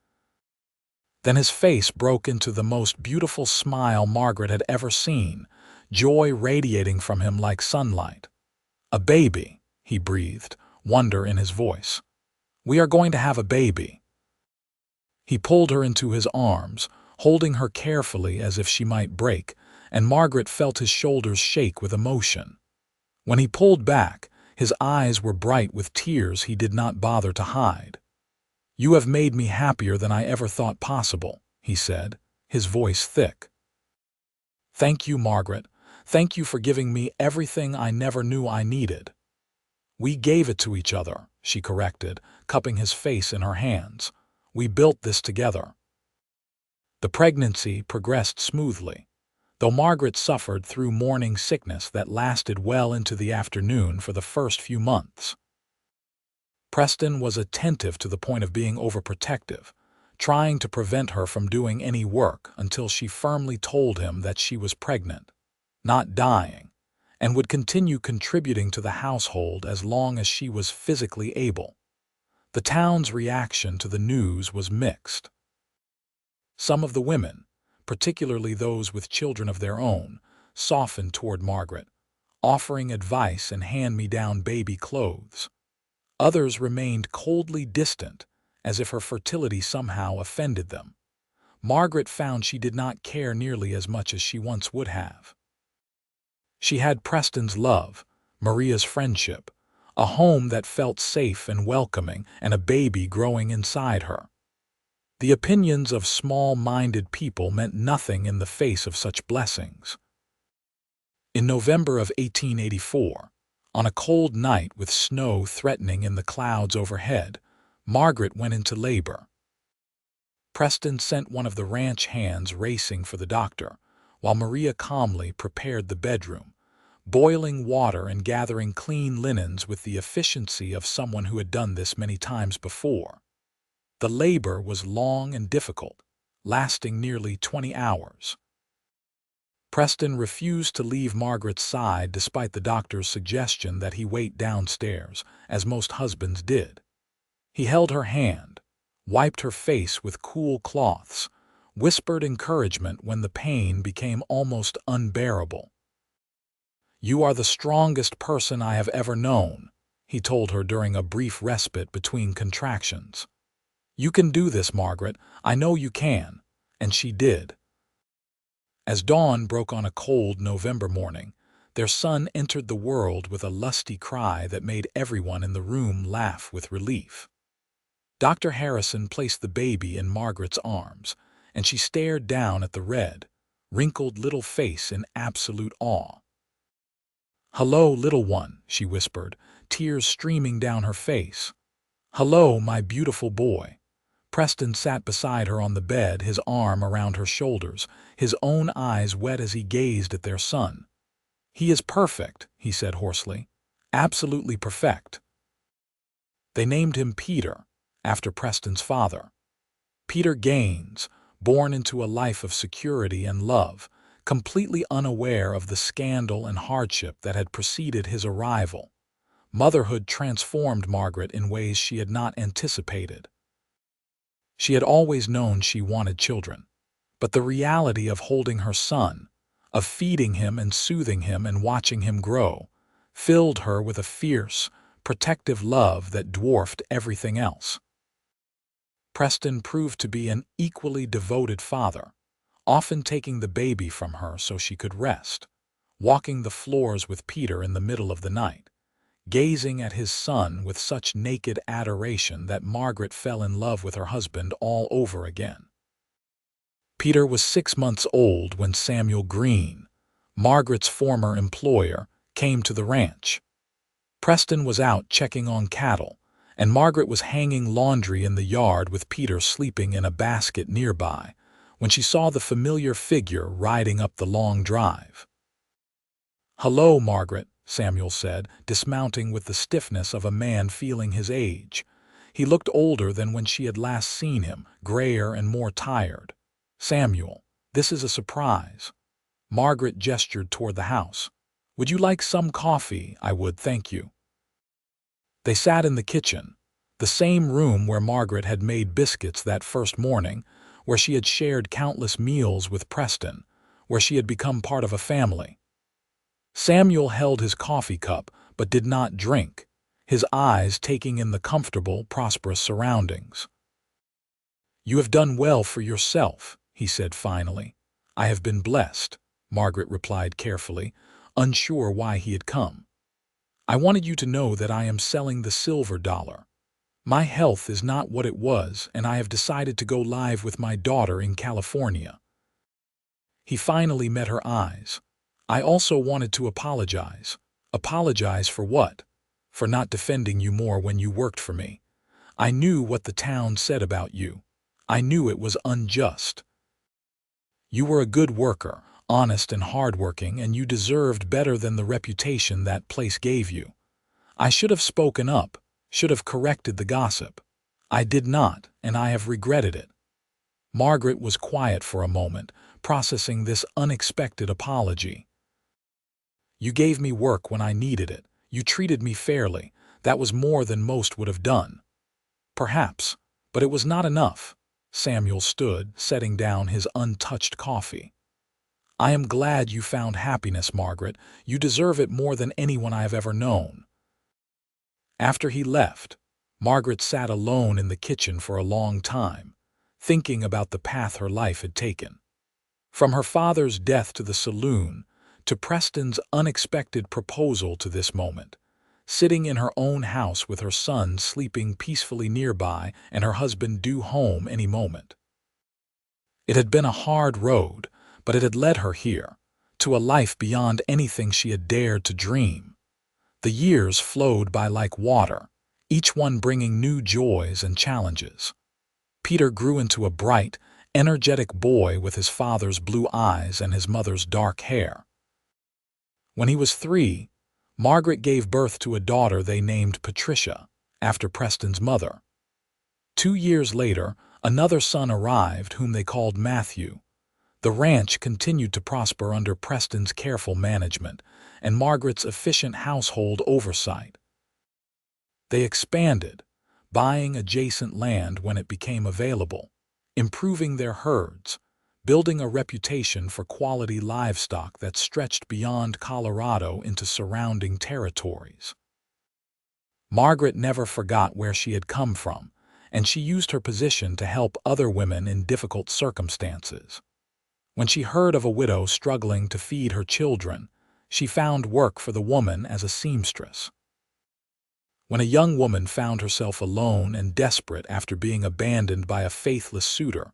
Then his face broke into the most beautiful smile Margaret had ever seen, joy radiating from him like sunlight. "A baby," he breathed, wonder in his voice. "We are going to have a baby." He pulled her into his arms, holding her carefully as if she might break, and Margaret felt his shoulders shake with emotion. When he pulled back, his eyes were bright with tears he did not bother to hide. "You have made me happier than I ever thought possible," he said, his voice thick. "Thank you, Margaret. Thank you for giving me everything I never knew I needed." "We gave it to each other," she corrected, cupping his face in her hands. "We built this together." The pregnancy progressed smoothly, though Margaret suffered through morning sickness that lasted well into the afternoon for the first few months. Preston was attentive to the point of being overprotective, trying to prevent her from doing any work until she firmly told him that she was pregnant, not dying, and would continue contributing to the household as long as she was physically able. The town's reaction to the news was mixed. Some of the women, particularly those with children of their own, softened toward Margaret, offering advice and hand-me-down baby clothes. Others remained coldly distant, as if her fertility somehow offended them. Margaret found she did not care nearly as much as she once would have. She had Preston's love, Maria's friendship, a home that felt safe and welcoming, and a baby growing inside her. The opinions of small-minded people meant nothing in the face of such blessings. In November of 1884, on a cold night with snow threatening in the clouds overhead, Margaret went into labor. Preston sent one of the ranch hands racing for the doctor, while Maria calmly prepared the bedroom, boiling water and gathering clean linens with the efficiency of someone who had done this many times before. The labor was long and difficult, lasting nearly 20 hours. Preston refused to leave Margaret's side despite the doctor's suggestion that he wait downstairs, as most husbands did. He held her hand, wiped her face with cool cloths, whispered encouragement when the pain became almost unbearable. "You are the strongest person I have ever known," he told her during a brief respite between contractions. "You can do this, Margaret. I know you can." And she did. As dawn broke on a cold November morning, their son entered the world with a lusty cry that made everyone in the room laugh with relief. Dr. Harrison placed the baby in Margaret's arms, and she stared down at the red, wrinkled little face in absolute awe. "Hello, little one," she whispered, tears streaming down her face. "Hello, my beautiful boy." Preston sat beside her on the bed, his arm around her shoulders, his own eyes wet as he gazed at their son. "He is perfect," he said hoarsely. "Absolutely perfect." They named him Peter, after Preston's father. Peter Gaines, born into a life of security and love, completely unaware of the scandal and hardship that had preceded his arrival. Motherhood transformed Margaret in ways she had not anticipated. She had always known she wanted children, but the reality of holding her son, of feeding him and soothing him and watching him grow, filled her with a fierce, protective love that dwarfed everything else. Preston proved to be an equally devoted father, often taking the baby from her so she could rest, walking the floors with Peter in the middle of the night, gazing at his son with such naked adoration that Margaret fell in love with her husband all over again. Peter was 6 months old when Samuel Green, Margaret's former employer, came to the ranch. Preston was out checking on cattle, and Margaret was hanging laundry in the yard with Peter sleeping in a basket nearby, when she saw the familiar figure riding up the long drive. "Hello, Margaret," Samuel said, dismounting with the stiffness of a man feeling his age. He looked older than when she had last seen him, grayer and more tired. "Samuel, this is a surprise." Margaret gestured toward the house. "Would you like some coffee? I would, thank you." They sat in the kitchen, the same room where Margaret had made biscuits that first morning, where she had shared countless meals with Preston, where she had become part of a family. Samuel held his coffee cup, but did not drink, his eyes taking in the comfortable, prosperous surroundings. "You have done well for yourself," he said finally. "I have been blessed," Margaret replied carefully, unsure why he had come. "I wanted you to know that I am selling the silver dollar. My health is not what it was, and I have decided to go live with my daughter in California." He finally met her eyes, I also wanted to apologize. Apologize for what? For not defending you more when you worked for me. I knew what the town said about you. I knew it was unjust. You were a good worker, honest and hardworking, and you deserved better than the reputation that place gave you. I should have spoken up, should have corrected the gossip. I did not, and I have regretted it. Margaret was quiet for a moment, processing this unexpected apology. You gave me work when I needed it. You treated me fairly. That was more than most would have done. Perhaps, but it was not enough. Samuel stood, setting down his untouched coffee. I am glad you found happiness, Margaret. You deserve it more than anyone I have ever known. After he left, Margaret sat alone in the kitchen for a long time, thinking about the path her life had taken. From her father's death to the saloon, to Preston's unexpected proposal to this moment, sitting in her own house with her son sleeping peacefully nearby and her husband due home any moment. It had been a hard road, but it had led her here, to a life beyond anything she had dared to dream. The years flowed by like water, each one bringing new joys and challenges. Peter grew into a bright, energetic boy with his father's blue eyes and his mother's dark hair. When he was 3, Margaret gave birth to a daughter they named Patricia, after Preston's mother. 2 years later, another son arrived whom they called Matthew. The ranch continued to prosper under Preston's careful management and Margaret's efficient household oversight. They expanded, buying adjacent land when it became available, improving their herds, building a reputation for quality livestock that stretched beyond Colorado into surrounding territories. Margaret never forgot where she had come from, and she used her position to help other women in difficult circumstances. When she heard of a widow struggling to feed her children, she found work for the woman as a seamstress. When a young woman found herself alone and desperate after being abandoned by a faithless suitor,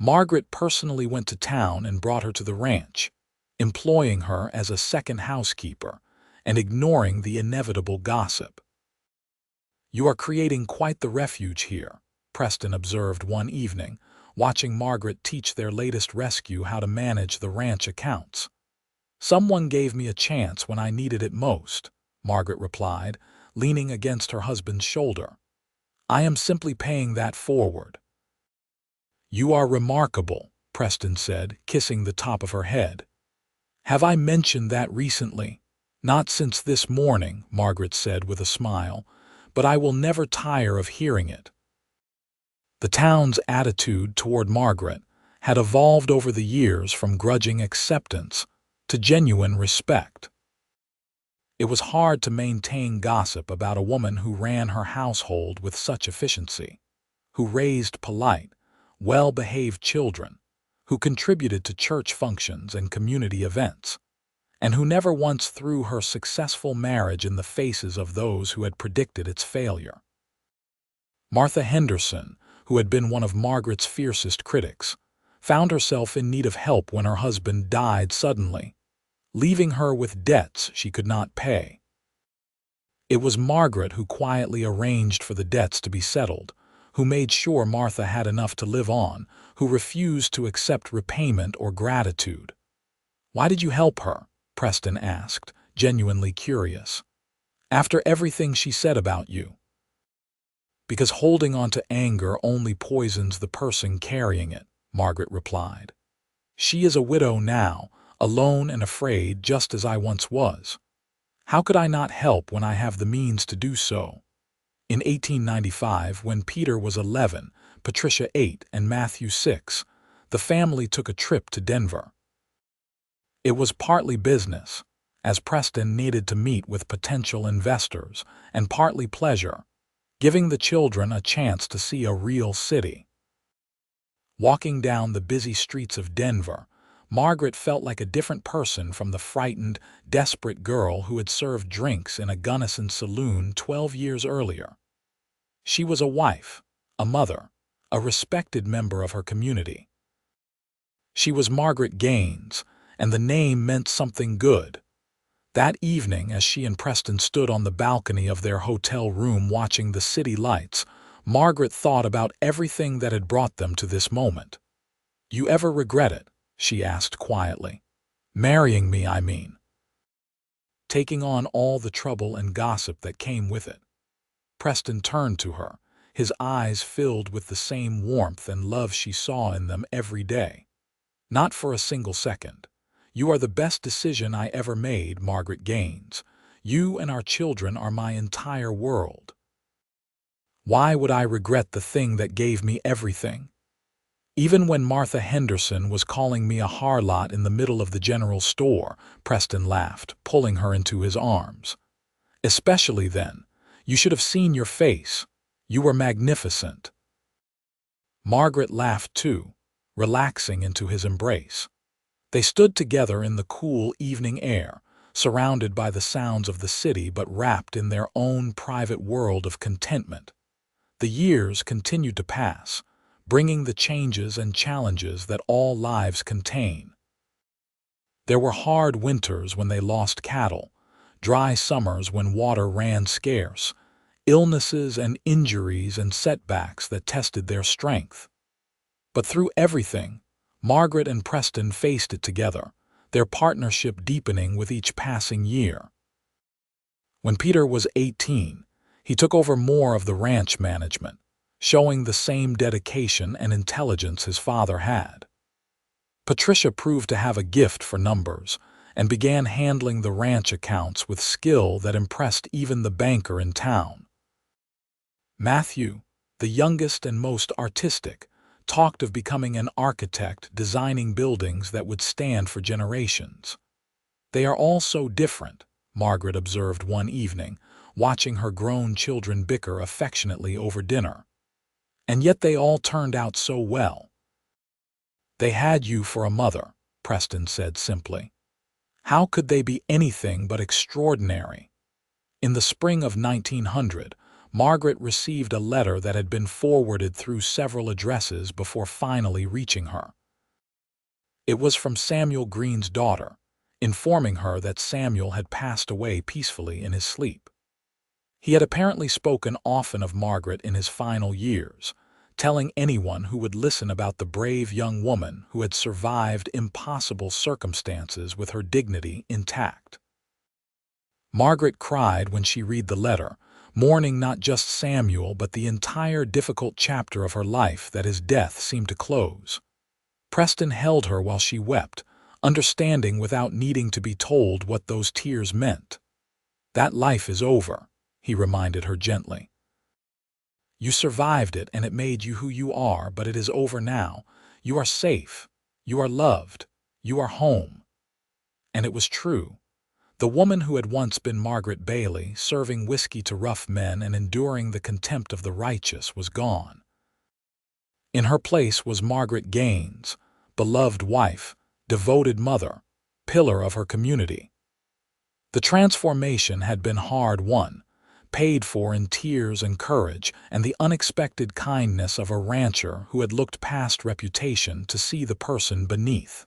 Margaret personally went to town and brought her to the ranch, employing her as a second housekeeper and ignoring the inevitable gossip. You are creating quite the refuge here, Preston observed one evening, watching Margaret teach their latest rescue how to manage the ranch accounts. Someone gave me a chance when I needed it most, Margaret replied, leaning against her husband's shoulder. I am simply paying that forward. You are remarkable, Preston said, kissing the top of her head. Have I mentioned that recently? Not since this morning, Margaret said with a smile, but I will never tire of hearing it. The town's attitude toward Margaret had evolved over the years from grudging acceptance to genuine respect. It was hard to maintain gossip about a woman who ran her household with such efficiency, who raised polite, well-behaved children, who contributed to church functions and community events, and who never once threw her successful marriage in the faces of those who had predicted its failure. Martha Henderson, who had been one of Margaret's fiercest critics, found herself in need of help when her husband died suddenly, leaving her with debts she could not pay. It was Margaret who quietly arranged for the debts to be settled, who made sure Martha had enough to live on, who refused to accept repayment or gratitude. Why did you help her? Preston asked, genuinely curious. After everything she said about you. Because holding on to anger only poisons the person carrying it, Margaret replied. She is a widow now, alone and afraid just as I once was. How could I not help when I have the means to do so? In 1895, when Peter was 11, Patricia 8, and Matthew 6, the family took a trip to Denver. It was partly business, as Preston needed to meet with potential investors, and partly pleasure, giving the children a chance to see a real city. Walking down the busy streets of Denver, Margaret felt like a different person from the frightened, desperate girl who had served drinks in a Gunnison saloon 12 years earlier. She was a wife, a mother, a respected member of her community. She was Margaret Gaines, and the name meant something good. That evening, as she and Preston stood on the balcony of their hotel room watching the city lights, Margaret thought about everything that had brought them to this moment. "You ever regret it?" she asked quietly. "Marrying me, I mean. Taking on all the trouble and gossip that came with it." Preston turned to her, his eyes filled with the same warmth and love she saw in them every day. "Not for a single second. You are the best decision I ever made, Margaret Gaines. You and our children are my entire world. Why would I regret the thing that gave me everything? Even when Martha Henderson was calling me a harlot in the middle of the general store," Preston laughed, pulling her into his arms. "Especially then. You should have seen your face. You were magnificent." Margaret laughed too, relaxing into his embrace. They stood together in the cool evening air, surrounded by the sounds of the city but wrapped in their own private world of contentment. The years continued to pass, bringing the changes and challenges that all lives contain. There were hard winters when they lost cattle, dry summers when water ran scarce, illnesses and injuries and setbacks that tested their strength. But through everything, Margaret and Preston faced it together, their partnership deepening with each passing year. When Peter was 18, he took over more of the ranch management, showing the same dedication and intelligence his father had. Patricia proved to have a gift for numbers and began handling the ranch accounts with skill that impressed even the banker in town. Matthew, the youngest and most artistic, talked of becoming an architect, designing buildings that would stand for generations. "They are all so different," Margaret observed one evening, watching her grown children bicker affectionately over dinner. "And yet they all turned out so well." "They had you for a mother," Preston said simply. "How could they be anything but extraordinary?" In the spring of 1900, Margaret received a letter that had been forwarded through several addresses before finally reaching her. It was from Samuel Green's daughter, informing her that Samuel had passed away peacefully in his sleep. He had apparently spoken often of Margaret in his final years, telling anyone who would listen about the brave young woman who had survived impossible circumstances with her dignity intact. Margaret cried when she read the letter, mourning not just Samuel but the entire difficult chapter of her life that his death seemed to close. Preston held her while she wept, understanding without needing to be told what those tears meant. "That life is over," he reminded her gently. "You survived it and it made you who you are, but it is over now. You are safe. You are loved. You are home." And it was true. The woman who had once been Margaret Bailey, serving whiskey to rough men and enduring the contempt of the righteous, was gone. In her place was Margaret Gaines, beloved wife, devoted mother, pillar of her community. The transformation had been hard-won, paid for in tears and courage and the unexpected kindness of a rancher who had looked past reputation to see the person beneath.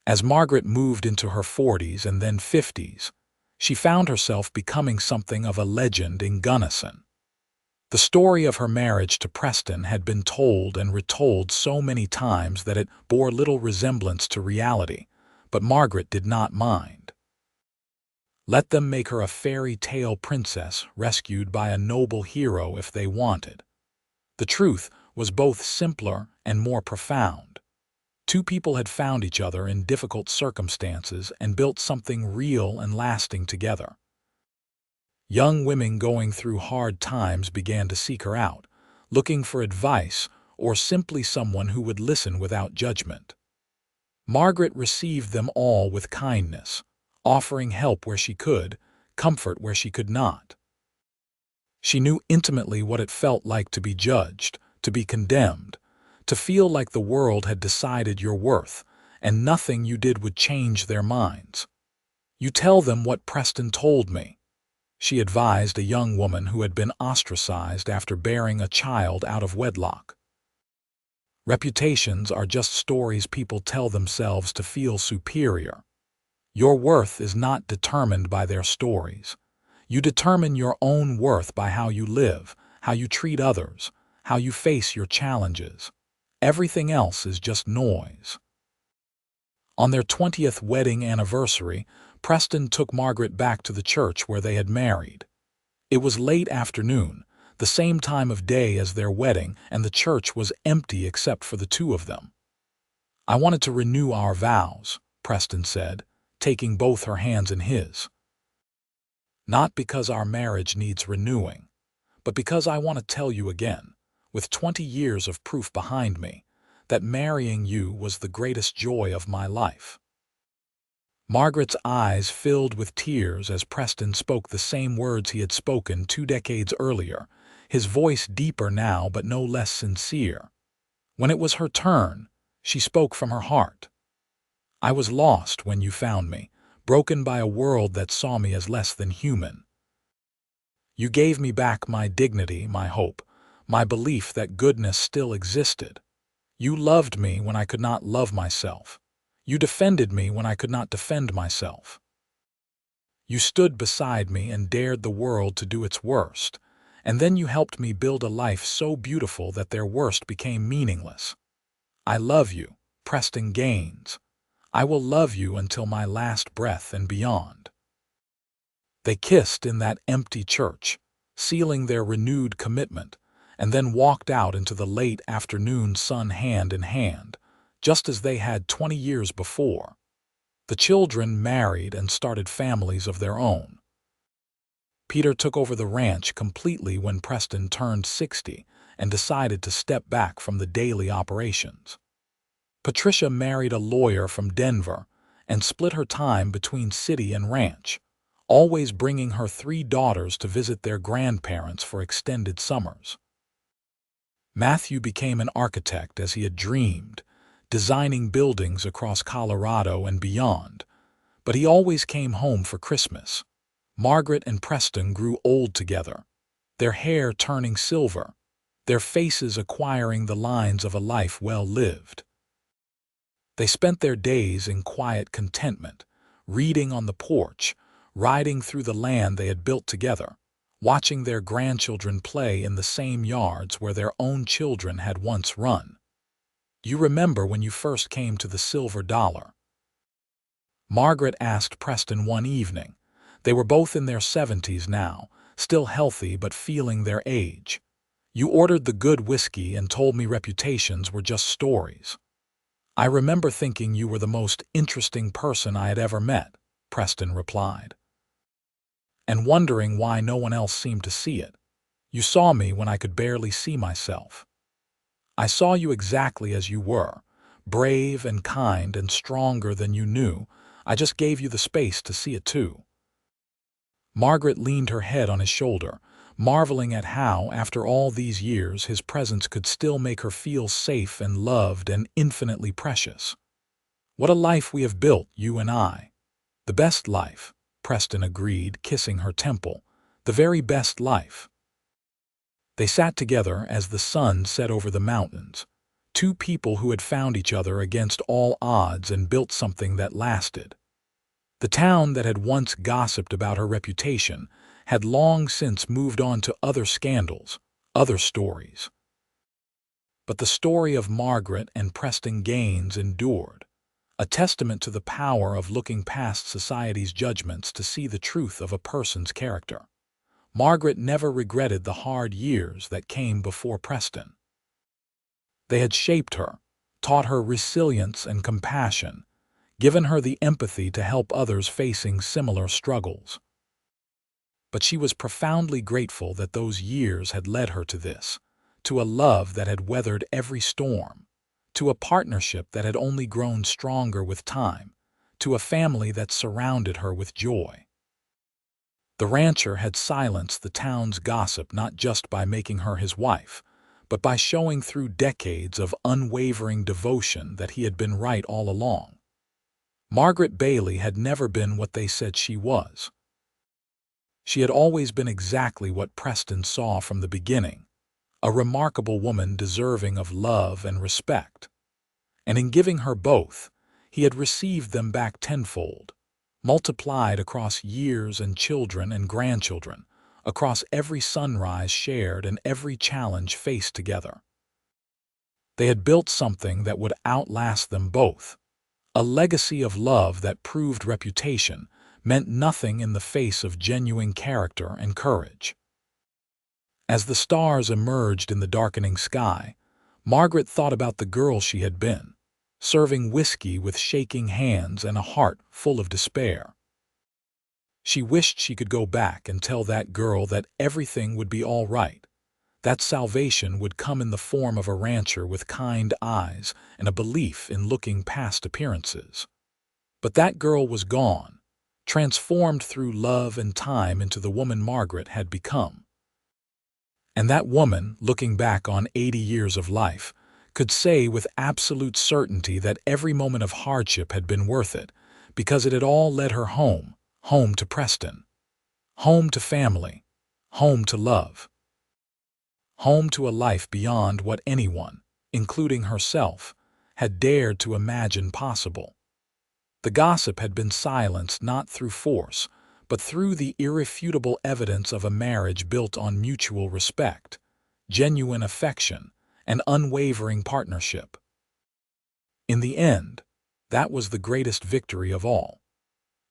As Margaret moved into her 40s and then 50s, she found herself becoming something of a legend in Gunnison. The story of her marriage to Preston had been told and retold so many times that it bore little resemblance to reality, but Margaret did not mind. Let them make her a fairy tale princess rescued by a noble hero if they wanted. The truth was both simpler and more profound. Two people had found each other in difficult circumstances and built something real and lasting together. Young women going through hard times began to seek her out, looking for advice or simply someone who would listen without judgment. Margaret received them all with kindness, offering help where she could, comfort where she could not. She knew intimately what it felt like to be judged, to be condemned, to feel like the world had decided your worth, and nothing you did would change their minds. "You tell them what Preston told me," she advised a young woman who had been ostracized after bearing a child out of wedlock. Reputations are just stories people tell themselves to feel superior. Your worth is not determined by their stories. You determine your own worth by how you live, how you treat others, how you face your challenges. Everything else is just noise. On their 20th wedding anniversary, Preston took Margaret back to the church where they had married. It was late afternoon, the same time of day as their wedding, and the church was empty except for the two of them. "I wanted to renew our vows," Preston said, taking both her hands in his. "Not because our marriage needs renewing, but because I want to tell you again, with 20 years of proof behind me, that marrying you was the greatest joy of my life." Margaret's eyes filled with tears as Preston spoke the same words he had spoken 2 decades earlier, his voice deeper now but no less sincere. When it was her turn, she spoke from her heart. "I was lost when you found me, broken by a world that saw me as less than human. You gave me back my dignity, my hope, my belief that goodness still existed. You loved me when I could not love myself. You defended me when I could not defend myself. You stood beside me and dared the world to do its worst, and then you helped me build a life so beautiful that their worst became meaningless. I love you, Preston Gaines. I will love you until my last breath and beyond." They kissed in that empty church, sealing their renewed commitment, and then walked out into the late afternoon sun hand in hand, just as they had 20 years before. The children married and started families of their own. Peter took over the ranch completely when Preston turned 60 and decided to step back from the daily operations. Patricia married a lawyer from Denver and split her time between city and ranch, always bringing her 3 daughters to visit their grandparents for extended summers. Matthew became an architect as he had dreamed, designing buildings across Colorado and beyond, but he always came home for Christmas. Margaret and Preston grew old together, their hair turning silver, their faces acquiring the lines of a life well lived. They spent their days in quiet contentment, reading on the porch, riding through the land they had built together, watching their grandchildren play in the same yards where their own children had once run. "You remember when you first came to the Silver Dollar?" Margaret asked Preston one evening. They were both in their 70s now, still healthy but feeling their age. "You ordered the good whiskey and told me reputations were just stories. I remember thinking you were the most interesting person I had ever met," Preston replied, "and wondering why no one else seemed to see it. You saw me when I could barely see myself. I saw you exactly as you were, brave and kind and stronger than you knew. I just gave you the space to see it too." Margaret leaned her head on his shoulder, marveling at how, after all these years, his presence could still make her feel safe and loved and infinitely precious. "What a life we have built, you and I." "The best life," Preston agreed, kissing her temple. "The very best life." They sat together as the sun set over the mountains, 2 people who had found each other against all odds and built something that lasted. The town that had once gossiped about her reputation had long since moved on to other scandals, other stories. But the story of Margaret and Preston Gaines endured, a testament to the power of looking past society's judgments to see the truth of a person's character. Margaret never regretted the hard years that came before Preston. They had shaped her, taught her resilience and compassion, given her the empathy to help others facing similar struggles. But she was profoundly grateful that those years had led her to this, to a love that had weathered every storm, to a partnership that had only grown stronger with time, to a family that surrounded her with joy. The rancher had silenced the town's gossip not just by making her his wife, but by showing through decades of unwavering devotion that he had been right all along. Margaret Bailey had never been what they said she was. She had always been exactly what Preston saw from the beginning, a remarkable woman deserving of love and respect. And in giving her both, he had received them back tenfold, multiplied across years and children and grandchildren, across every sunrise shared and every challenge faced together. They had built something that would outlast them both, a legacy of love that proved reputation meant nothing in the face of genuine character and courage. As the stars emerged in the darkening sky, Margaret thought about the girl she had been, serving whiskey with shaking hands and a heart full of despair. She wished she could go back and tell that girl that everything would be all right, that salvation would come in the form of a rancher with kind eyes and a belief in looking past appearances. But that girl was gone, transformed through love and time into the woman Margaret had become. And that woman, looking back on 80 years of life, could say with absolute certainty that every moment of hardship had been worth it, because it had all led her home, home to Preston, home to family, home to love, home to a life beyond what anyone, including herself, had dared to imagine possible. The gossip had been silenced not through force, but through the irrefutable evidence of a marriage built on mutual respect, genuine affection, and unwavering partnership. In the end, that was the greatest victory of all.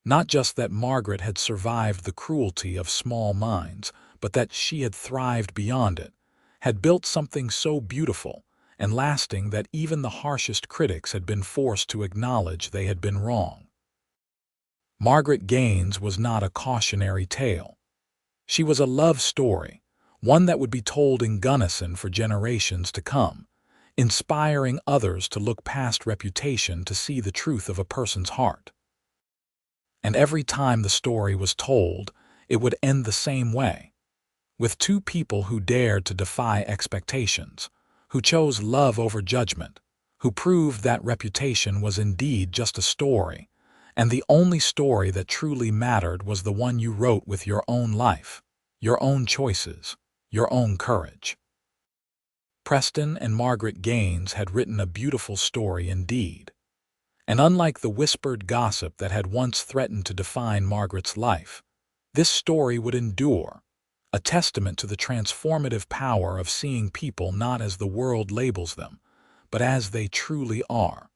Not just that Margaret had survived the cruelty of small minds, but that she had thrived beyond it, had built something so beautiful and lasting that even the harshest critics had been forced to acknowledge they had been wrong. Margaret Gaines was not a cautionary tale. She was a love story, one that would be told in Gunnison for generations to come, inspiring others to look past reputation to see the truth of a person's heart. And every time the story was told, it would end the same way, with two people who dared to defy expectations, who chose love over judgment, who proved that reputation was indeed just a story, and the only story that truly mattered was the one you wrote with your own life, your own choices, your own courage. Preston and Margaret Gaines had written a beautiful story indeed. And unlike the whispered gossip that had once threatened to define Margaret's life, this story would endure, a testament to the transformative power of seeing people not as the world labels them, but as they truly are.